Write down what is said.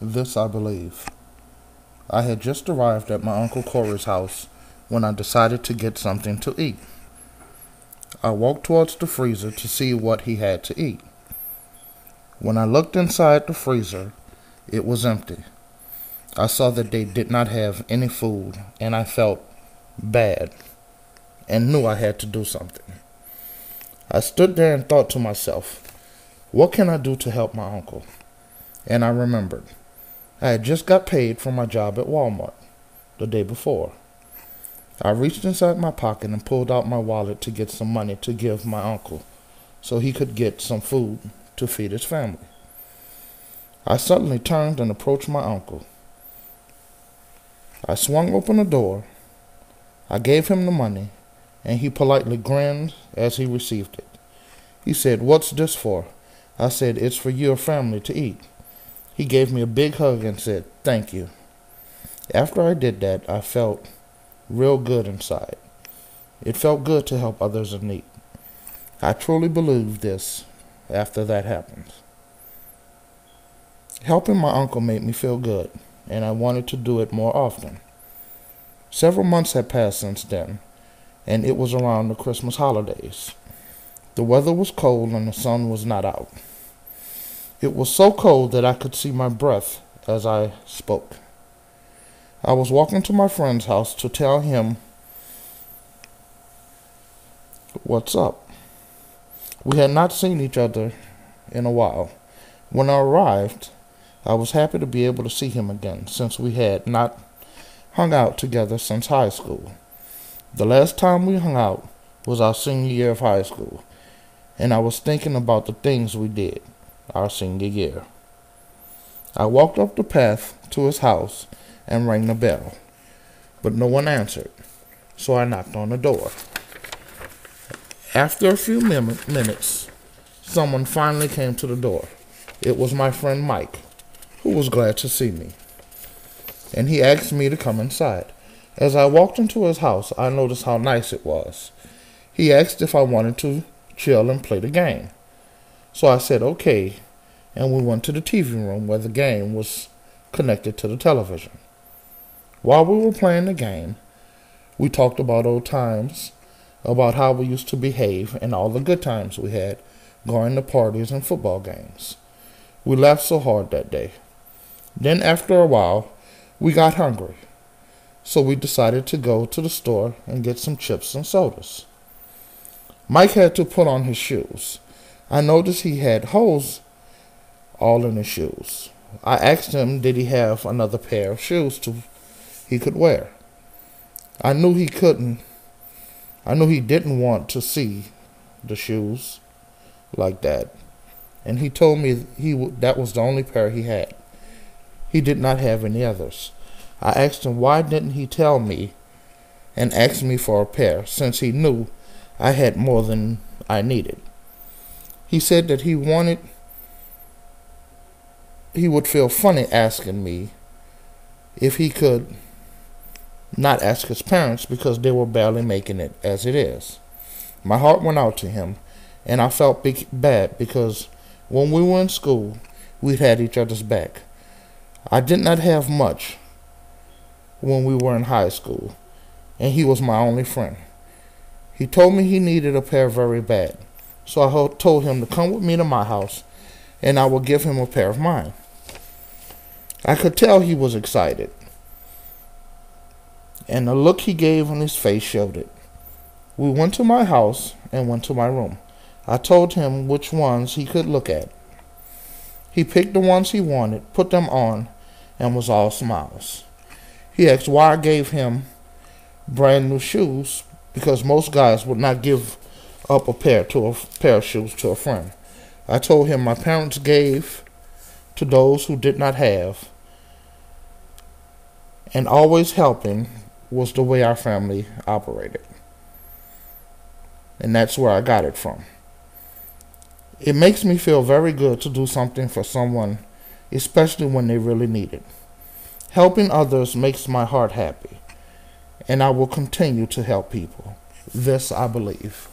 This I believe. I had just arrived at my Uncle Corey's house when I decided to get something to eat. I walked towards the freezer to see what he had to eat. When I looked inside the freezer, it was empty. I saw that they did not have any food, and I felt bad and knew I had to do something. I stood there and thought to myself, what can I do to help my uncle? And I remembered. I had just got paid for my job at Walmart the day before. I reached inside my pocket and pulled out my wallet to get some money to give my uncle so he could get some food to feed his family. I suddenly turned and approached my uncle. I swung open the door. I gave him the money, and he politely grinned as he received it. He said, "What's this for?" I said, "It's for your family to eat." He gave me a big hug and said, "Thank you." After I did that, I felt real good inside. It felt good to help others in need. I truly believe this after that happened. Helping my uncle made me feel good, and I wanted to do it more often. Several months had passed since then, and it was around the Christmas holidays. The weather was cold and the sun was not out. It was so cold that I could see my breath as I spoke. I was walking to my friend's house to tell him what's up. We had not seen each other in a while. When I arrived, I was happy to be able to see him again, since we had not hung out together since high school. The last time we hung out was our senior year of high school, and I was thinking about the things we did our senior year. I walked up the path to his house and rang the bell, but no one answered, so I knocked on the door. After a few minutes, someone finally came to the door. It was my friend Mike, who was glad to see me, and he asked me to come inside. As I walked into his house, I noticed how nice it was. He asked if I wanted to chill and play the game. So I said okay, and we went to the TV room where the game was connected to the television. While we were playing the game, we talked about old times, about how we used to behave and all the good times we had going to parties and football games. We laughed so hard that day. Then after a while, we got hungry, so we decided to go to the store and get some chips and sodas. Mike had to put on his shoes. I noticed he had holes all in his shoes. I asked him did he have another pair of shoes he could wear. I knew he didn't want to see the shoes like that, and he told me that was the only pair he had. He did not have any others. I asked him why didn't he tell me and ask me for a pair, since he knew I had more than I needed. He said that he would feel funny asking me if he could not ask his parents because they were barely making it as it is. My heart went out to him, and I felt bad because when we were in school, we'd had each other's back. I did not have much when we were in high school, and he was my only friend. He told me he needed a pair very bad, so I told him to come with me to my house, and I would give him a pair of mine. I could tell he was excited, and the look he gave on his face showed it. We went to my house and went to my room. I told him which ones he could look at. He picked the ones he wanted, put them on, and was all smiles. He asked why I gave him brand new shoes, because most guys would not give up a pair of shoes to a friend. I told him my parents gave to those who did not have, and always helping was the way our family operated. And that's where I got it from. It makes me feel very good to do something for someone, especially when they really need it. Helping others makes my heart happy, and I will continue to help people. This I believe.